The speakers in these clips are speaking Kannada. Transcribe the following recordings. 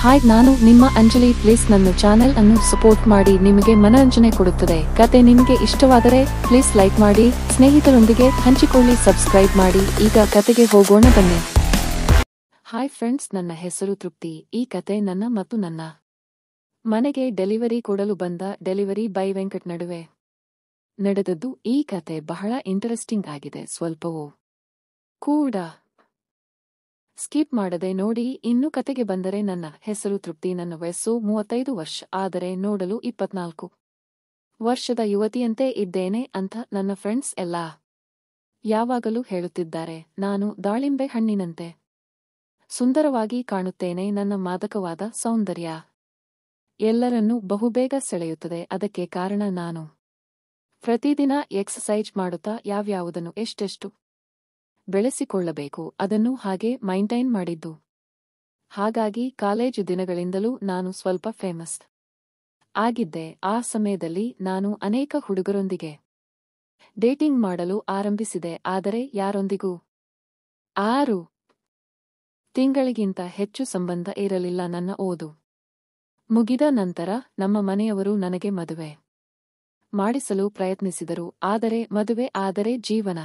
ಹಾಯ್, ನಾನು ನಿಮ್ಮ ಅಂಜಲಿ. ಪ್ಲೀಸ್ ನನ್ನ ಚಾನೆಲ್ ಅನ್ನು ಸಪೋರ್ಟ್ ಮಾಡಿ, ನಿಮಗೆ ಮನರಂಜನೆ ಕೊಡುತ್ತದೆ. ಕತೆ ನಿಮಗೆ ಇಷ್ಟವಾದರೆ ಪ್ಲೀಸ್ ಲೈಕ್ ಮಾಡಿ, ಸ್ನೇಹಿತರೊಂದಿಗೆ ಹಂಚಿಕೊಳ್ಳಿ, ಸಬ್ಸ್ಕ್ರೈಬ್ ಮಾಡಿ. ಈಗ ಕತೆಗೆ ಹೋಗೋಣ ಬನ್ನಿ. ಹಾಯ್ ಫ್ರೆಂಡ್ಸ್, ನನ್ನ ಹೆಸರು ತೃಪ್ತಿ. ಈ ಕತೆ ನನ್ನ ಮತ್ತು ನನ್ನ ಮನೆಗೆ ಡೆಲಿವರಿ ಕೊಡಲು ಬಂದ ಡೆಲಿವರಿ ಬಾಯ್ ವೆಂಕಟ್ ನಡುವೆ ನಡೆದದ್ದು. ಈ ಕತೆ ಬಹಳ ಇಂಟರೆಸ್ಟಿಂಗ್ ಆಗಿದೆ. ಸ್ವಲ್ಪವೂ ಕೂಡ ಸ್ಕಿಪ್ ಮಾಡದೆ ನೋಡಿ. ಇನ್ನು ಕತೆಗೆ ಬಂದರೆ, ನನ್ನ ಹೆಸರು ತೃಪ್ತಿ. ನನ್ನ ವಯಸ್ಸು 35 ವರ್ಷ, ಆದರೆ ನೋಡಲು 24 ವರ್ಷದ ಯುವತಿಯಂತೆ ಇದ್ದೇನೆ ಅಂತ ನನ್ನ ಫ್ರೆಂಡ್ಸ್ ಎಲ್ಲ ಯಾವಾಗಲೂ ಹೇಳುತ್ತಿದ್ದಾರೆ. ನಾನು ದಾಳಿಂಬೆ ಹಣ್ಣಿನಂತೆ ಸುಂದರವಾಗಿ ಕಾಣುತ್ತೇನೆ. ನನ್ನ ಮಾದಕವಾದ ಸೌಂದರ್ಯ ಎಲ್ಲರನ್ನೂ ಬಹುಬೇಗ ಸೆಳೆಯುತ್ತದೆ. ಅದಕ್ಕೆ ಕಾರಣ ನಾನು ಪ್ರತಿದಿನ ಎಕ್ಸಸೈಜ್ ಮಾಡುತ್ತಾ ಯಾವ್ಯಾವುದನ್ನು ಎಷ್ಟೆಷ್ಟು ಬೆಳೆಸಿಕೊಳ್ಳಬೇಕು ಅದನ್ನು ಹಾಗೆ ಮೈಂಟೈನ್ ಮಾಡಿದ್ದು. ಹಾಗಾಗಿ ಕಾಲೇಜು ದಿನಗಳಿಂದಲೂ ನಾನು ಸ್ವಲ್ಪ ಫೇಮಸ್ ಆಗಿದ್ದೆ. ಆ ಸಮಯದಲ್ಲಿ ನಾನು ಅನೇಕ ಹುಡುಗರೊಂದಿಗೆ ಡೇಟಿಂಗ್ ಮಾಡಲು ಆರಂಭಿಸಿದೆ. ಆದರೆ ಯಾರೊಂದಿಗೂ 6 ತಿಂಗಳಿಗಿಂತ ಹೆಚ್ಚು ಸಂಬಂಧ ಇರಲಿಲ್ಲ. ನನ್ನ ಓದು ಮುಗಿದ ನಂತರ ನಮ್ಮ ಮನೆಯವರು ನನಗೆ ಮದುವೆ ಮಾಡಿಸಲು ಪ್ರಯತ್ನಿಸಿದರು. ಆದರೆ ಮದುವೆ ಆದರೆ ಜೀವನ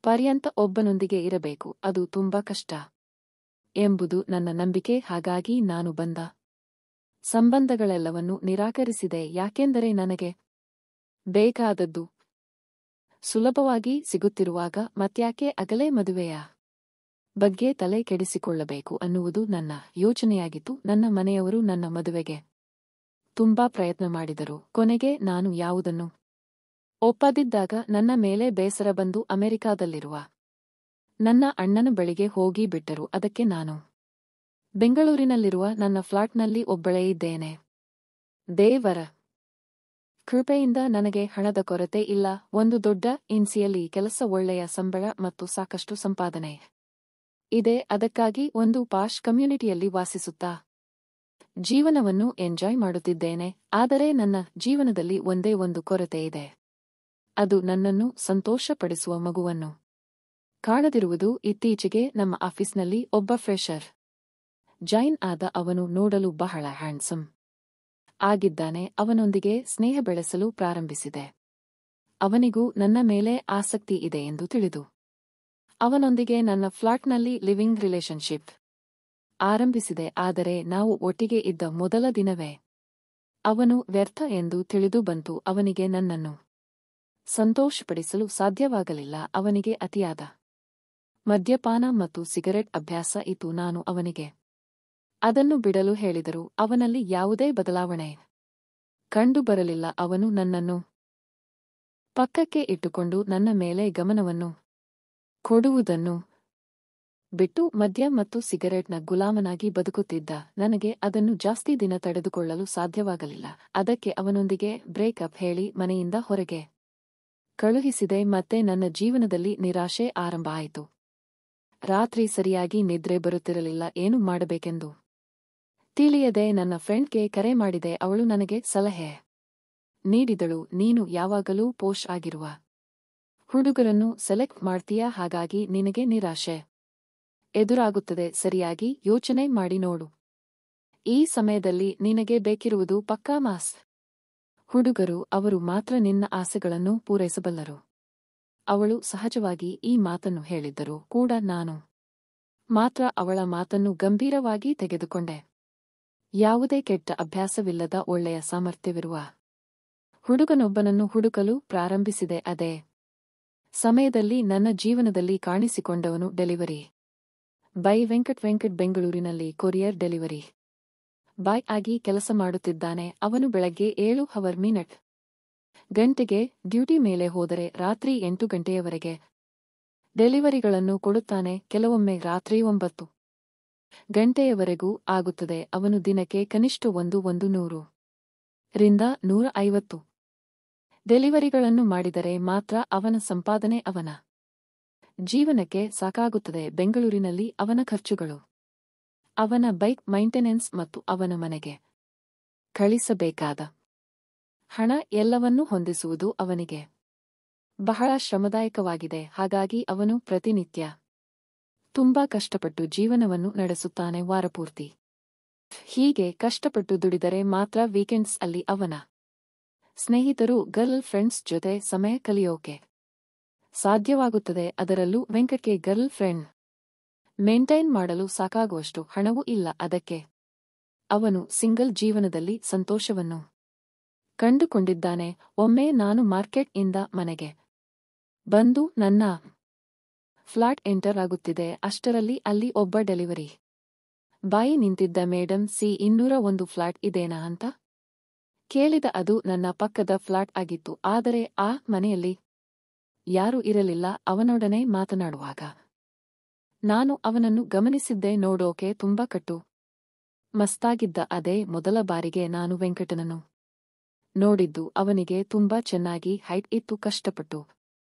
ಪರ್ಯಂತ ಒಬ್ಬನೊಂದಿಗೆ ಇರಬೇಕು, ಅದು ತುಂಬಾ ಕಷ್ಟ ಎಂಬುದು ನನ್ನ ನಂಬಿಕೆ. ಹಾಗಾಗಿ ನಾನು ಬಂದ ಸಂಬಂಧಗಳೆಲ್ಲವನ್ನೂ ನಿರಾಕರಿಸಿದೆ. ಯಾಕೆಂದರೆ ನನಗೆ ಬೇಕಾದದ್ದು ಸುಲಭವಾಗಿ ಸಿಗುತ್ತಿರುವಾಗ ಮತ್ಯಾಕೆ ಅಗಲೇ ಮದುವೆಯ ಬಗ್ಗೆ ತಲೆ ಕೆಡಿಸಿಕೊಳ್ಳಬೇಕು ಅನ್ನುವುದು ನನ್ನ ಯೋಚನೆಯಾಗಿತ್ತು. ನನ್ನ ಮನೆಯವರು ನನ್ನ ಮದುವೆಗೆ ತುಂಬಾ ಪ್ರಯತ್ನ ಮಾಡಿದರು. ಕೊನೆಗೆ ನಾನು ಯಾವುದನ್ನು ಒಪ್ಪದಿದ್ದಾಗ ನನ್ನ ಮೇಲೆ ಬೇಸರ ಬಂದು ಅಮೆರಿಕಾದಲ್ಲಿರುವ ನನ್ನ ಅಣ್ಣನ ಬಳಿಗೆ ಹೋಗಿ ಬಿಟ್ಟರು. ಅದಕ್ಕೆ ನಾನು ಬೆಂಗಳೂರಿನಲ್ಲಿರುವ ನನ್ನ ಫ್ಲಾಟ್ನಲ್ಲಿ ಒಬ್ಬಳೇ ಇದ್ದೇನೆ. ದೇವರ ಕೃಪೆಯಿಂದ ನನಗೆ ಹಣದ ಕೊರತೆ ಇಲ್ಲ. ಒಂದು ದೊಡ್ಡ ಇನ್ಸಿಯಲ್ಲಿ ಕೆಲಸ, ಒಳ್ಳೆಯ ಸಂಬಳ ಮತ್ತು ಸಾಕಷ್ಟು ಸಂಪಾದನೆ ಇದೆ. ಅದಕ್ಕಾಗಿ ಒಂದು ಪಾಶ್ ಕಮ್ಯುನಿಟಿಯಲ್ಲಿ ವಾಸಿಸುತ್ತಾ ಜೀವನವನ್ನು ಎಂಜಾಯ್ ಮಾಡುತ್ತಿದ್ದೇನೆ. ಆದರೆ ನನ್ನ ಜೀವನದಲ್ಲಿ ಒಂದೇ ಒಂದು ಕೊರತೆ ಇದೆ. ಅದು ನನ್ನನ್ನು ಸಂತೋಷಪಡಿಸುವ ಮಗುವನ್ನು ಕಾಣದಿರುವುದು. ಇತ್ತೀಚೆಗೆ ನಮ್ಮ ಆಫೀಸ್ನಲ್ಲಿ ಒಬ್ಬ ಫ್ರೆಷರ್ ಜಾಯಿನ್ ಆದ. ಅವನು ನೋಡಲು ಬಹಳ ಹ್ಯಾಂಡ್ಸಮ್ ಆಗಿದ್ದಾನೆ. ಅವನೊಂದಿಗೆ ಸ್ನೇಹ ಬೆಳೆಸಲು ಪ್ರಾರಂಭಿಸಿದೆ. ಅವನಿಗೂ ನನ್ನ ಮೇಲೆ ಆಸಕ್ತಿ ಇದೆ ಎಂದು ತಿಳಿದು ಅವನೊಂದಿಗೆ ನನ್ನ ಫ್ಲಾಟ್ನಲ್ಲಿ ಲಿವಿಂಗ್ ರಿಲೇಶನ್ಶಿಪ್ ಆರಂಭಿಸಿದೆ. ಆದರೆ ನಾವು ಒಟ್ಟಿಗೆ ಇದ್ದ ಮೊದಲ ದಿನವೇ ಅವನು ವ್ಯರ್ಥ ಎಂದು ತಿಳಿದು ಬಂತು. ಅವನಿಗೆ ನನ್ನನ್ನು ಸಂತೋಷಪಡಿಸಲು ಸಾಧ್ಯವಾಗಲಿಲ್ಲ. ಅವನಿಗೆ ಅತಿಯಾದ ಮದ್ಯಪಾನ ಮತ್ತು ಸಿಗರೆಟ್ ಅಭ್ಯಾಸ ಇತ್ತು. ನಾನು ಅವನಿಗೆ ಅದನ್ನು ಬಿಡಲು ಹೇಳಿದರೂ ಅವನಲ್ಲಿ ಯಾವುದೇ ಬದಲಾವಣೆ ಕಂಡುಬರಲಿಲ್ಲ. ಅವನು ನನ್ನನ್ನು ಪಕ್ಕಕ್ಕೆ ಇಟ್ಟುಕೊಂಡು ನನ್ನ ಮೇಲೆ ಗಮನವನ್ನು ಕೊಡುವುದನ್ನು ಬಿಟ್ಟು ಮದ್ಯ ಮತ್ತು ಸಿಗರೆಟ್ನ ಗುಲಾಮನಾಗಿ ಬದುಕುತ್ತಿದ್ದ. ನನಗೆ ಅದನ್ನು ಜಾಸ್ತಿ ದಿನ ತಡೆದುಕೊಳ್ಳಲು ಸಾಧ್ಯವಾಗಲಿಲ್ಲ. ಅದಕ್ಕೆ ಅವನೊಂದಿಗೆ ಬ್ರೇಕಪ್ ಹೇಳಿ ಮನೆಯಿಂದ ಹೊರಗೆ ಕಳುಹಿಸಿದೆ. ಮತ್ತೆ ನನ್ನ ಜೀವನದಲ್ಲಿ ನಿರಾಶೆ ಆರಂಭ ಆಯಿತು. ರಾತ್ರಿ ಸರಿಯಾಗಿ ನಿದ್ರೆ ಬರುತ್ತಿರಲಿಲ್ಲ. ಏನು ಮಾಡಬೇಕೆಂದು ತಿಳಿಯದೆ ನನ್ನ ಫ್ರೆಂಡ್ಗೆ ಕರೆ ಮಾಡಿದೆ. ಅವಳು ನನಗೆ ಸಲಹೆ ನೀಡಿದಳು. ನೀನು ಯಾವಾಗಲೂ ಪೋಷ್ ಆಗಿರುವ ಹುಡುಗರನ್ನು ಸೆಲೆಕ್ಟ್ ಮಾಡ್ತೀಯಾ, ಹಾಗಾಗಿ ನಿನಗೆ ನಿರಾಶೆ ಎದುರಾಗುತ್ತದೆ. ಸರಿಯಾಗಿ ಯೋಚನೆ ಮಾಡಿ ನೋಡು. ಈ ಸಮಯದಲ್ಲಿ ನಿನಗೆ ಬೇಕಿರುವುದು ಪಕ್ಕಾ ಮಾಸ್ ಹುಡುಗರು. ಅವರು ಮಾತ್ರ ನಿನ್ನ ಆಸೆಗಳನ್ನು ಪೂರೈಸಬಲ್ಲರು. ಅವಳು ಸಹಜವಾಗಿ ಈ ಮಾತನ್ನು ಹೇಳಿದ್ದರೂ ಕೂಡ ನಾನು ಮಾತ್ರ ಅವಳ ಮಾತನ್ನು ಗಂಭೀರವಾಗಿ ತೆಗೆದುಕೊಂಡೆ. ಯಾವುದೇ ಕೆಟ್ಟ ಅಭ್ಯಾಸವಿಲ್ಲದ ಒಳ್ಳೆಯ ಸಾಮರ್ಥ್ಯವಿರುವ ಹುಡುಗನೊಬ್ಬನನ್ನು ಹುಡುಕಲು ಪ್ರಾರಂಭಿಸಿದೆ. ಅದೇ ಸಮಯದಲ್ಲಿ ನನ್ನ ಜೀವನದಲ್ಲಿ ಕಾಣಿಸಿಕೊಂಡವನು ಡೆಲಿವರಿ ಬಾಯ್ ವೆಂಕಟ್. ಬೆಂಗಳೂರಿನಲ್ಲಿ ಕೊರಿಯರ್ ಡೆಲಿವರಿ ಬಾಯ್ ಆಗಿ ಕೆಲಸ ಮಾಡುತ್ತಿದ್ದಾನೆ. ಅವನು ಬೆಳಗ್ಗೆ 7 ಗಂಟೆಗೆ ಡ್ಯೂಟಿ ಮೇಲೆ ಹೋದರೆ ರಾತ್ರಿ 8 ಗಂಟೆಯವರೆಗೆ ಡೆಲಿವರಿಗಳನ್ನು ಕೊಡುತ್ತಾನೆ. ಕೆಲವೊಮ್ಮೆ ರಾತ್ರಿ 9 ಗಂಟೆಯವರೆಗೂ ಆಗುತ್ತದೆ. ಅವನು ದಿನಕ್ಕೆ ಕನಿಷ್ಠ 100 ರಿಂದ 150 ಡೆಲಿವರಿಗಳನ್ನು ಮಾಡಿದರೆ ಮಾತ್ರ ಅವನ ಸಂಪಾದನೆ ಅವನ ಜೀವನಕ್ಕೆ ಸಾಕಾಗುತ್ತದೆ. ಬೆಂಗಳೂರಿನಲ್ಲಿ ಅವನ ಖರ್ಚುಗಳು, ಅವನ ಬೈಕ್ ಮೈಂಟೆನೆನ್ಸ್ ಮತ್ತು ಅವನ ಮನೆಗೆ ಕಳಿಸಬೇಕಾದ ಹಣ ಎಲ್ಲವನ್ನೂ ಹೊಂದಿಸುವುದು ಅವನಿಗೆ ಬಹಳ ಶ್ರಮದಾಯಕವಾಗಿದೆ. ಹಾಗಾಗಿ ಅವನು ಪ್ರತಿನಿತ್ಯ ತುಂಬಾ ಕಷ್ಟಪಟ್ಟು ಜೀವನವನ್ನು ನಡೆಸುತ್ತಾನೆ. ವಾರಪೂರ್ತಿ ಹೀಗೆ ಕಷ್ಟಪಟ್ಟು ದುಡಿದರೆ ಮಾತ್ರ ವೀಕೆಂಡ್ಸ್ ಅಲ್ಲಿ ಅವನ ಸ್ನೇಹಿತರು ಗರ್ಲ್ ಫ್ರೆಂಡ್ಸ್ ಜೊತೆ ಸಮಯ ಕಲಿಯೋಕೆ ಸಾಧ್ಯವಾಗುತ್ತದೆ. ಅದರಲ್ಲೂ ವೆಂಕಟ್ಗೆ ಗರ್ಲ್ ಫ್ರೆಂಡ್ ಮೇಂಟೈನ್ ಮಾಡಲು ಸಾಕಾಗುವಷ್ಟು ಹಣವೂ ಇಲ್ಲ. ಅದಕ್ಕೆ ಅವನು ಸಿಂಗಲ್ ಜೀವನದಲ್ಲಿ ಸಂತೋಷವನ್ನು ಕಂಡುಕೊಂಡಿದ್ದಾನೆ. ಒಮ್ಮೆ ನಾನು ಮಾರ್ಕೆಟ್ ಇಂದ ಮನೆಗೆ ಬಂದು ನನ್ನ ಫ್ಲಾಟ್ ಎಂಟರ್ ಆಗುತ್ತಿದೆ. ಅಷ್ಟರಲ್ಲಿ ಅಲ್ಲಿ ಒಬ್ಬ ಡೆಲಿವರಿ ಬಾಯಿ ನಿಂತಿದ್ದ. ಮೇಡಂ, ಸಿ 201 ಫ್ಲಾಟ್ ಇದೇನಾ ಅಂತ ಕೇಳಿದ. ಅದು ನನ್ನ ಪಕ್ಕದ ಫ್ಲಾಟ್ ಆಗಿತ್ತು. ಆದರೆ ಆ ಮನೆಯಲ್ಲಿ ಯಾರೂ ಇರಲಿಲ್ಲ. ಅವನೊಡನೆ ಮಾತನಾಡುವಾಗ ನಾನು ಅವನನ್ನು ಗಮನಿಸಿದ್ದೆ. ನೋಡೋಕೆ ತುಂಬಾ ಕಟ್ಟು ಮಸ್ತಾಗಿದ್ದ. ಅದೇ ಮೊದಲ ಬಾರಿಗೆ ನಾನು ವೆಂಕಟನನ್ನು ನೋಡಿದ್ದು. ಅವನಿಗೆ ತುಂಬಾ ಚೆನ್ನಾಗಿ ಹೈಟ್ ಇತ್ತು. ಕಷ್ಟಪಟ್ಟು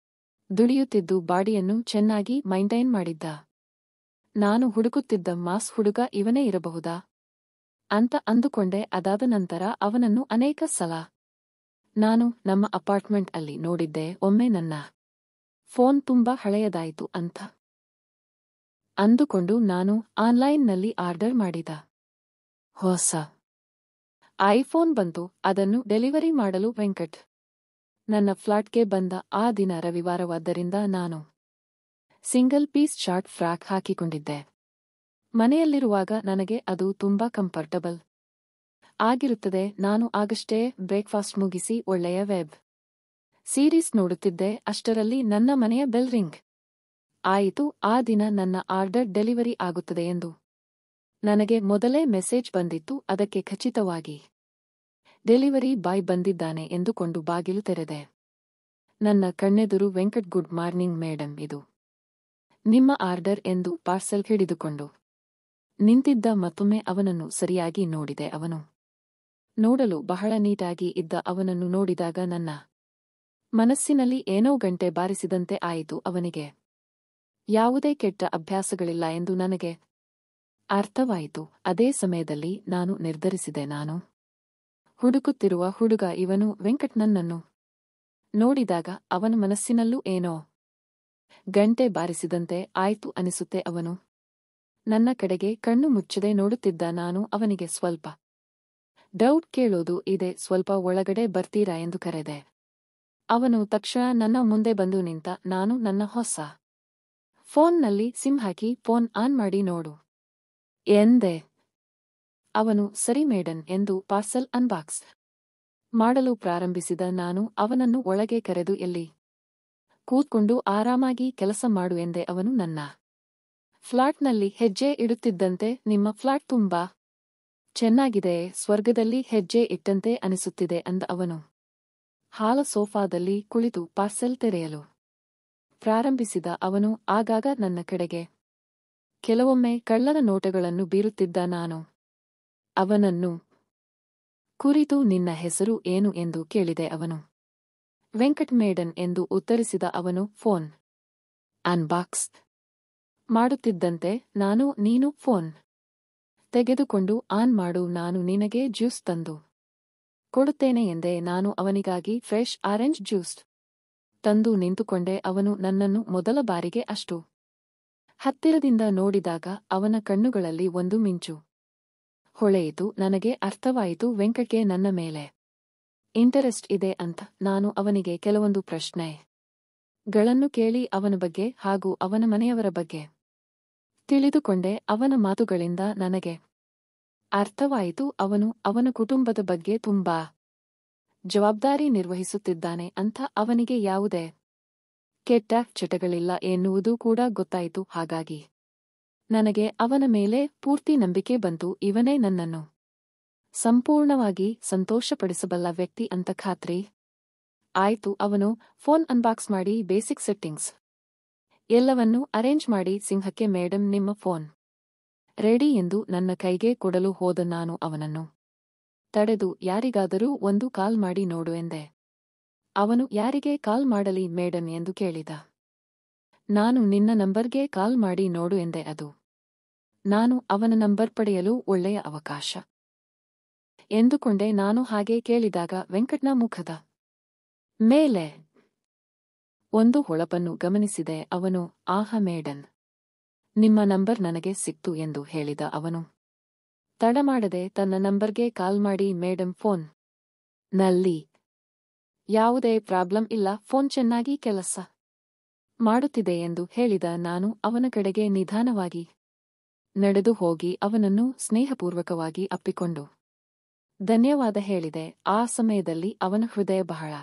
ದುಡಿಯುತ್ತಿದ್ದು. ಬಾಡಿಯನ್ನು ಚೆನ್ನಾಗಿ ಮೈಂಟೈನ್ ಮಾಡಿದ್ದ. ನಾನು ಹುಡುಕುತ್ತಿದ್ದ ಮಾಸ್ ಹುಡುಗ ಇವನೇ ಇರಬಹುದಾ ಅಂತ ಅಂದುಕೊಂಡೆ. ಅದಾದ ನಂತರ ಅವನನ್ನು ಅನೇಕ ಸಲ ನಾನು ನಮ್ಮ ಅಪಾರ್ಟ್ಮೆಂಟ್ ಅಲ್ಲಿ ನೋಡಿದ್ದೆ. ಒಮ್ಮೆ ನನ್ನ ಫೋನ್ ತುಂಬಾ ಹಳೆಯದಾಯಿತು ಅಂತ ಅಂದುಕೊಂಡು ನಾನು ಆನ್ಲೈನ್ನಲ್ಲಿ ಆರ್ಡರ್ ಮಾಡಿದ ಹೊಸ ಐಫೋನ್ ಬಂತು. ಅದನ್ನು ಡೆಲಿವರಿ ಮಾಡಲು ವೆಂಕಟ್ ನನ್ನ ಫ್ಲಾಟ್ಗೆ ಬಂದ. ಆ ದಿನ ರವಿವಾರವಾದ್ದರಿಂದ ನಾನು ಸಿಂಗಲ್ ಪೀಸ್ ಶಾರ್ಟ್ ಫ್ರಾಕ್ ಹಾಕಿಕೊಂಡಿದ್ದೆ. ಮನೆಯಲ್ಲಿರುವಾಗ ನನಗೆ ಅದು ತುಂಬಾ ಕಂಫರ್ಟಬಲ್ ಆಗಿರುತ್ತದೆ. ನಾನು ಆಗಷ್ಟೇ ಬ್ರೇಕ್ಫಾಸ್ಟ್ ಮುಗಿಸಿ ಒಳ್ಳೆಯ ವೆಬ್ ಸೀರೀಸ್ ನೋಡುತ್ತಿದ್ದೆ. ಅಷ್ಟರಲ್ಲಿ ನನ್ನ ಮನೆಯ ಬೆಲ್ ರಿಂಗ್ ಆಯಿತು. ಆ ದಿನ ನನ್ನ ಆರ್ಡರ್ ಡೆಲಿವರಿ ಆಗುತ್ತದೆ ಎಂದು ನನಗೆ ಮೊದಲೇ ಮೆಸೇಜ್ ಬಂದಿತ್ತು. ಅದಕ್ಕೆ ಖಚಿತವಾಗಿ ಡೆಲಿವರಿ ಬಾಯ್ ಬಂದಿದ್ದಾನೆ ಎಂದುಕೊಂಡು ಬಾಗಿಲು ತೆರೆದೆ. ನನ್ನ ಕಣ್ಣೆದುರು ವೆಂಕಟ್. ಗುಡ್ ಮಾರ್ನಿಂಗ್ ಮೇಡಂ, ಇದು ನಿಮ್ಮ ಆರ್ಡರ್ ಎಂದು ಪಾರ್ಸೆಲ್ ಹಿಡಿದುಕೊಂಡು ನಿಂತಿದ್ದ. ಮತ್ತೊಮ್ಮೆ ಅವನನ್ನು ಸರಿಯಾಗಿ ನೋಡಿದೆ. ಅವನು ನೋಡಲು ಬಹಳ ನೀಟಾಗಿ ಇದ್ದ. ಅವನನ್ನು ನೋಡಿದಾಗ ನನ್ನ ಮನಸ್ಸಿನಲ್ಲಿ ಏನೋ ಗಂಟೆ ಬಾರಿಸಿದಂತೆ ಆಯಿತು. ಅವನಿಗೆ ಯಾವುದೇ ಕೆಟ್ಟ ಅಭ್ಯಾಸಗಳಿಲ್ಲ ಎಂದು ನನಗೆ ಅರ್ಥವಾಯಿತು. ಅದೇ ಸಮಯದಲ್ಲಿ ನಾನು ನಿರ್ಧರಿಸಿದೆ, ನಾನು ಹುಡುಕುತ್ತಿರುವ ಹುಡುಗ ಇವನು. ವೆಂಕಟ್ ನನ್ನನ್ನು ನೋಡಿದಾಗ ಅವನ ಮನಸ್ಸಿನಲ್ಲೂ ಏನೋ ಗಂಟೆ ಬಾರಿಸಿದಂತೆ ಆಯ್ತು ಅನಿಸುತ್ತೆ. ಅವನು ನನ್ನ ಕಡೆಗೆ ಕಣ್ಣು ಮುಚ್ಚದೆ ನೋಡುತ್ತಿದ್ದ. ನಾನು ಅವನಿಗೆ ಸ್ವಲ್ಪ ಡೌಟ್ ಕೇಳೋದು ಇದೆ. ಸ್ವಲ್ಪ ಒಳಗಡೆ ಬರ್ತೀರಾ ಎಂದು ಕರೆದೆ. ಅವನು ತಕ್ಷಣ ನನ್ನ ಮುಂದೆ ಬಂದು ನಿಂತ. ನಾನು ನನ್ನ ಹೊಸ ಫೋನ್ನಲ್ಲಿ ಸಿಮ್ ಹಾಕಿ ಫೋನ್ ಆನ್ ಮಾಡಿ ನೋಡು ಎಂದೆ. ಅವನು ಸರಿ ಮೇಡನ್ ಎಂದು ಪಾರ್ಸಲ್ ಅನ್ಬಾಕ್ಸ್ ಮಾಡಲು ಪ್ರಾರಂಭಿಸಿದ. ನಾನು ಅವನನ್ನು ಒಳಗೆ ಕರೆದು ಎಲ್ಲಿ ಕೂತ್ಕೊಂಡು ಆರಾಮಾಗಿ ಕೆಲಸ ಮಾಡು ಎಂದೆ. ಅವನು ನನ್ನ ಫ್ಲಾಟ್ನಲ್ಲಿ ಹೆಜ್ಜೆ ಇಡುತ್ತಿದ್ದಂತೆ, ನಿಮ್ಮ ಫ್ಲಾಟ್ ತುಂಬಾ ಚೆನ್ನಾಗಿದೆ, ಸ್ವರ್ಗದಲ್ಲಿ ಹೆಜ್ಜೆ ಇಟ್ಟಂತೆ ಅನಿಸುತ್ತಿದೆ ಅಂದ. ಅವನು ಹಾಲ ಸೋಫಾದಲ್ಲಿ ಕುಳಿತು ಪಾರ್ಸೆಲ್ ತೆರೆಯಲು ಪ್ರಾರಂಭಿಸಿದ. ಅವನು ಆಗಾಗ ನನ್ನ ಕಡೆಗೆ ಕೆಲವೊಮ್ಮೆ ಕಳ್ಳನ ನೋಟಗಳನ್ನು ಬೀರುತ್ತಿದ್ದ. ನಾನು ಅವನನ್ನು ಕುರಿತು ನಿನ್ನ ಹೆಸರು ಏನು ಎಂದು ಕೇಳಿದೆ. ಅವನು ವೆಂಕಟ್ ಮೇಡನ್ ಎಂದು ಉತ್ತರಿಸಿದ. ಅವನು ಫೋನ್ ಅನ್ಬಾಕ್ಸ್ ಮಾಡುತ್ತಿದ್ದಂತೆ ನಾನು ನೀನು ಫೋನ್ ತೆಗೆದುಕೊಂಡು ಆನ್ ಮಾಡು, ನಾನು ನಿನಗೆ ಜ್ಯೂಸ್ ತಂದು ಕೊಡುತ್ತೇನೆ ಎಂದೆ. ನಾನು ಅವನಿಗಾಗಿ ಫ್ರೆಶ್ ಆರೆಂಜ್ ಜ್ಯೂಸ್ ತಂದು ನಿಂತುಕೊಂಡೆ. ಅವನು ನನ್ನನ್ನು ಮೊದಲ ಬಾರಿಗೆ ಅಷ್ಟು ಹತ್ತಿರದಿಂದ ನೋಡಿದಾಗ ಅವನ ಕಣ್ಣುಗಳಲ್ಲಿ ಒಂದು ಮಿಂಚು ಹೊಳೆಯಿತು. ನನಗೆ ಅರ್ಥವಾಯಿತು, ವೆಂಕಟ್ಗೆ ನನ್ನ ಮೇಲೆ ಇಂಟರೆಸ್ಟ್ ಇದೆ ಅಂತ. ನಾನು ಅವನಿಗೆ ಕೆಲವೊಂದು ಪ್ರಶ್ನೆಗಳನ್ನು ಕೇಳಿ ಅವನ ಬಗ್ಗೆ ಹಾಗೂ ಅವನ ಮನೆಯವರ ಬಗ್ಗೆ ತಿಳಿದುಕೊಂಡೆ. ಅವನ ಮಾತುಗಳಿಂದ ನನಗೆ ಅರ್ಥವಾಯಿತು, ಅವನು ಅವನ ಕುಟುಂಬದ ಬಗ್ಗೆ ತುಂಬಾ ಜವಾಬ್ದಾರಿ ನಿರ್ವಹಿಸುತ್ತಿದ್ದಾನೆ ಅಂತ. ಅವನಿಗೆ ಯಾವುದೇ ಕೆಟ್ಟ ಚಟಗಳಿಲ್ಲ ಎನ್ನುವುದು ಕೂಡ ಗೊತ್ತಾಯಿತು. ಹಾಗಾಗಿ ನನಗೆ ಅವನ ಮೇಲೆ ಪೂರ್ತಿ ನಂಬಿಕೆ ಬಂತು. ಇವನೇ ನನ್ನನ್ನು ಸಂಪೂರ್ಣವಾಗಿ ಸಂತೋಷಪಡಿಸಬಲ್ಲ ವ್ಯಕ್ತಿ ಅಂತ ಖಾತ್ರಿ ಆಯ್ತು. ಅವನು ಫೋನ್ ಅನ್ಬಾಕ್ಸ್ ಮಾಡಿ ಬೇಸಿಕ್ ಸೆಟ್ಟಿಂಗ್ಸ್ ಎಲ್ಲವನ್ನೂ ಅರೇಂಜ್ ಮಾಡಿ ಸಿಂಹಕ್ಕೆ ಮೇಡಂ ನಿಮ್ಮ ಫೋನ್ ರೆಡಿ ಎಂದು ನನ್ನ ಕೈಗೆ ಕೊಡಲು ಹೋದ. ನಾನು ಅವನನ್ನು ತಡೆದು ಯಾರಿಗಾದರೂ ಒಂದು ಕಾಲ್ ಮಾಡಿ ನೋಡು ಎಂದೆ. ಅವನು ಯಾರಿಗೆ ಕಾಲ್ ಮಾಡಲಿ ಮೇಡಂ ಎಂದು ಕೇಳಿದ. ನಾನು ನಿನ್ನ ನಂಬರ್ಗೆ ಕಾಲ್ ಮಾಡಿ ನೋಡು ಎಂದೆ. ಅದು ನಾನು ಅವನ ನಂಬರ್ ಪಡೆಯಲು ಒಳ್ಳೆಯ ಅವಕಾಶ ಎಂದುಕೊಂಡೆ. ನಾನು ಹಾಗೆ ಕೇಳಿದಾಗ ವೆಂಕಟ್ನ ಮುಖದ ಮೇಲೆ ಒಂದು ಹೊಳಪನ್ನು ಗಮನಿಸಿದೆ. ಅವನು ಆಹ ಮೇಡನ್, ನಿಮ್ಮ ನಂಬರ್ ನನಗೆ ಸಿಕ್ತು ಎಂದು ಹೇಳಿದ. ಅವನು ತಡ ಮಾಡದೆ ತನ್ನ ನಂಬರ್ಗೆ ಕಾಲ್ ಮಾಡಿ ಮೇಡಂ ಫೋನ್ ನಲ್ಲಿ ಯಾವುದೇ ಪ್ರಾಬ್ಲಮ್ ಇಲ್ಲ, ಫೋನ್ ಚೆನ್ನಾಗಿ ಕೆಲಸ ಮಾಡುತ್ತಿದೆ ಎಂದು ಹೇಳಿದ ನಾನು ಅವನ ಕಡೆಗೆ ನಿಧಾನವಾಗಿ ನಡೆದು ಹೋಗಿ ಅವನನ್ನು ಸ್ನೇಹಪೂರ್ವಕವಾಗಿ ಅಪ್ಪಿಕೊಂಡು ಧನ್ಯವಾದ ಹೇಳಿದೆ. ಆ ಸಮಯದಲ್ಲಿ ಅವನ ಹೃದಯ ಬಹಳ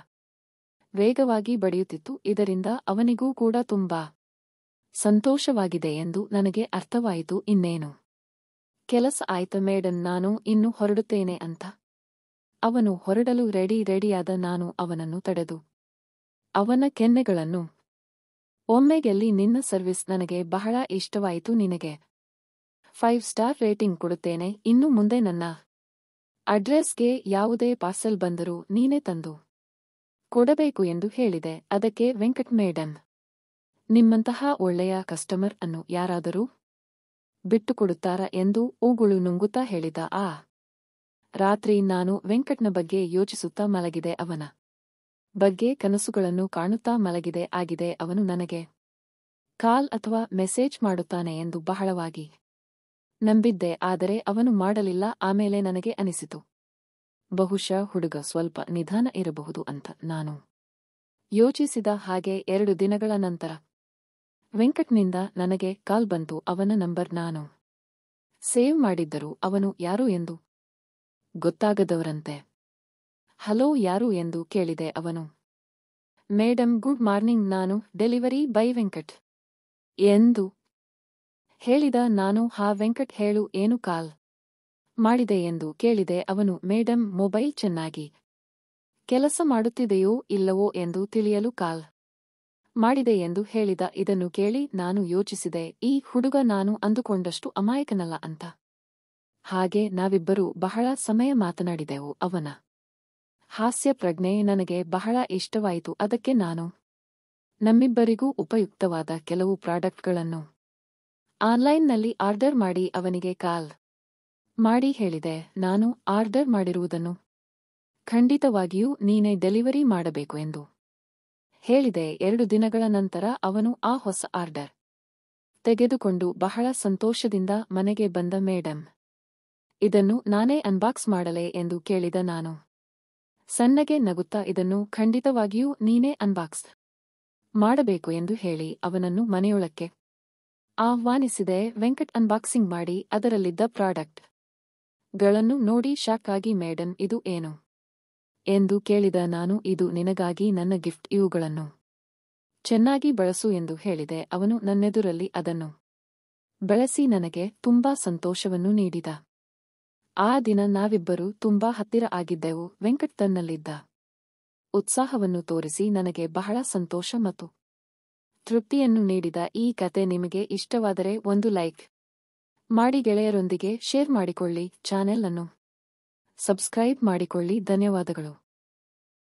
ವೇಗವಾಗಿ ಬಡಿಯುತ್ತಿತ್ತು. ಇದರಿಂದ ಅವನಿಗೂ ಕೂಡ ತುಂಬಾ ಸಂತೋಷವಾಗಿದೆ ಎಂದು ನನಗೆ ಅರ್ಥವಾಯಿತು. ಇನ್ನೇನು ಕೆಲಸ ಆಯ್ತ ಮೇಡಂ, ನಾನು ಇನ್ನು ಹೊರಡುತ್ತೇನೆ ಅಂತ ಅವನು ಹೊರಡಲು ರೆಡಿಯಾದ ನಾನು ಅವನನ್ನು ತಡೆದು ಅವನ ಕೆನ್ನೆಗಳನ್ನು ಒಮ್ಮೆಗೆಲ್ಲಿ ನಿನ್ನ ಸರ್ವಿಸ್ ನನಗೆ ಬಹಳ ಇಷ್ಟವಾಯಿತು, ನಿನಗೆ 5 ಸ್ಟಾರ್ ರೇಟಿಂಗ್ ಕೊಡುತ್ತೇನೆ, ಇನ್ನು ಮುಂದೆ ನನ್ನ ಅಡ್ರೆಸ್ಗೆ ಯಾವುದೇ ಪಾರ್ಸೆಲ್ ಬಂದರೂ ನೀನೇ ತಂದು ಕೊಡಬೇಕು ಎಂದು ಹೇಳಿದೆ. ಅದಕ್ಕೆ ವೆಂಕಟ್ ಮೇಡಂ, ನಿಮ್ಮಂತಹ ಒಳ್ಳೆಯ ಕಸ್ಟಮರ್ ಅನ್ನು ಯಾರಾದರೂ ಬಿಟ್ಟುಕೊಡುತ್ತಾರಾ ಎಂದು ಉಗುಳು ನುಂಗುತ್ತಾ ಹೇಳಿದ. ಆ ರಾತ್ರಿ ನಾನು ವೆಂಕಟ್ನ ಬಗ್ಗೆ ಯೋಚಿಸುತ್ತಾ ಮಲಗಿದೆ, ಅವನ ಬಗ್ಗೆ ಕನಸುಗಳನ್ನು ಕಾಣುತ್ತಾ ಮಲಗಿದೆ. ಆಗಿದೆ ಅವನು ನನಗೆ ಕಾಲ್ ಅಥವಾ ಮೆಸೇಜ್ ಮಾಡುತ್ತಾನೆ ಎಂದು ಬಹಳವಾಗಿ ನಂಬಿದ್ದೆ, ಆದರೆ ಅವನು ಮಾಡಲಿಲ್ಲ. ಆಮೇಲೆ ನನಗೆ ಅನಿಸಿತು, ಬಹುಶಃ ಹುಡುಗ ಸ್ವಲ್ಪ ನಿಧಾನ ಇರಬಹುದು ಅಂತ ನಾನು ಯೋಚಿಸಿದ ಹಾಗೆ 2 ದಿನಗಳ ನಂತರ ವೆಂಕಟ್ನಿಂದ ನನಗೆ ಕಾಲ್ ಬಂತು. ಅವನ ನಂಬರ್ ನಾನು ಸೇವ್ ಮಾಡಿದ್ದರೂ ಅವನು ಯಾರು ಎಂದು ಗೊತ್ತಾಗದವರಂತೆ. ಹಲೋ, ಯಾರು ಎಂದು ಕೇಳಿದೆ. ಅವನು, ಮೇಡಂ ಗುಡ್ ಮಾರ್ನಿಂಗ್, ನಾನು ಡೆಲಿವರಿ ಬೈ ವೆಂಕಟ್ ಎಂದು ಹೇಳಿದ. ನಾನು, ಹಾ ವೆಂಕಟ್ ಹೇಳು, ಏನು ಕಾಲ್ ಮಾಡಿದೆ ಎಂದು ಕೇಳಿದೆ. ಅವನು, ಮೇಡಂ ಮೊಬೈಲ್ ಚೆನ್ನಾಗಿ ಕೆಲಸ ಮಾಡುತ್ತಿದೆಯೋ ಇಲ್ಲವೋ ಎಂದು ತಿಳಿಯಲು ಕಾಲ್ ಮಾಡಿದೆ ಎಂದು ಹೇಳಿದ. ಇದನ್ನು ಕೇಳಿ ನಾನು ಯೋಚಿಸಿದೆ, ಈ ಹುಡುಗ ನಾನು ಅಂದುಕೊಂಡಷ್ಟು ಅಮಾಯಕನಲ್ಲ ಅಂತ. ಹಾಗೆ ನಾವಿಬ್ಬರೂ ಬಹಳ ಸಮಯ ಮಾತನಾಡಿದೆವು. ಅವನ ಹಾಸ್ಯ ಪ್ರಜ್ಞೆ ನನಗೆ ಬಹಳ ಇಷ್ಟವಾಯಿತು. ಅದಕ್ಕೆ ನಾನು ನಮ್ಮಿಬ್ಬರಿಗೂ ಉಪಯುಕ್ತವಾದ ಕೆಲವು ಪ್ರಾಡಕ್ಟ್ಗಳನ್ನು ಆನ್ಲೈನ್ನಲ್ಲಿ ಆರ್ಡರ್ ಮಾಡಿ ಅವನಿಗೆ ಕಾಲ್ ಮಾಡಿ ಹೇಳಿದೆ. ನಾನು ಆರ್ಡರ್ ಮಾಡಿರುವುದನ್ನು ಖಂಡಿತವಾಗಿಯೂ ನೀನೇ ಡೆಲಿವರಿ ಮಾಡಬೇಕು ಎಂದು ಹೇಳಿದೆ. 2 ದಿನಗಳ ನಂತರ ಅವನು ಆ ಹೊಸ ಆರ್ಡರ್ ತೆಗೆದುಕೊಂಡು ಬಹಳ ಸಂತೋಷದಿಂದ ಮನೆಗೆ ಬಂದ. ಮೇಡಂ, ಇದನ್ನು ನಾನೇ ಅನ್ಬಾಕ್ಸ್ ಮಾಡಲೇ ಎಂದು ಕೇಳಿದ. ನಾನು ಸಣ್ಣಗೆ ನಗುತ್ತಾ, ಇದನ್ನು ಖಂಡಿತವಾಗಿಯೂ ನೀನೇ ಅನ್ಬಾಕ್ಸ್ ಮಾಡಬೇಕು ಎಂದು ಹೇಳಿ ಅವನನ್ನು ಮನೆಯೊಳಕ್ಕೆ ಆಹ್ವಾನಿಸಿದೆ. ವೆಂಕಟ್ ಅನ್ಬಾಕ್ಸಿಂಗ್ ಮಾಡಿ ಅದರಲ್ಲಿದ್ದ ಪ್ರಾಡಕ್ಟ್ ಗಳನ್ನು ನೋಡಿ ಶಾಕ್ ಆಗಿ, ಮೇಡಂ ಇದು ಏನು ಎಂದು ಕೇಳಿದ. ನಾನು, ಇದು ನಿನಗಾಗಿ ನನ್ನ ಗಿಫ್ಟ್, ಇವುಗಳನ್ನು ಚೆನ್ನಾಗಿ ಬಳಸು ಎಂದು ಹೇಳಿದೆ. ಅವನು ನನ್ನೆದುರಲ್ಲಿ ಅದನ್ನು ಬಳಸಿ ನನಗೆ ತುಂಬಾ ಸಂತೋಷವನ್ನು ನೀಡಿದ. ಆ ದಿನ ನಾವಿಬ್ಬರೂ ತುಂಬಾ ಹತ್ತಿರ ಆಗಿದ್ದೆವು. ವೆಂಕಟ್ ತನ್ನಲ್ಲಿದ್ದ ಉತ್ಸಾಹವನ್ನು ತೋರಿಸಿ ನನಗೆ ಬಹಳ ಸಂತೋಷ ಮತ್ತು ತೃಪ್ತಿಯನ್ನು ನೀಡಿದ. ಈ ಕತೆ ನಿಮಗೆ ಇಷ್ಟವಾದರೆ ಒಂದು ಲೈಕ್ ಮಾಡಿ, ಗೆಳೆಯರೊಂದಿಗೆ ಶೇರ್ ಮಾಡಿಕೊಳ್ಳಿ, ಚಾನೆಲ್ ಅನ್ನು ಸಬ್ಸ್ಕ್ರೈಬ್ ಮಾಡಿಕೊಳ್ಳಿ. ಧನ್ಯವಾದಗಳು.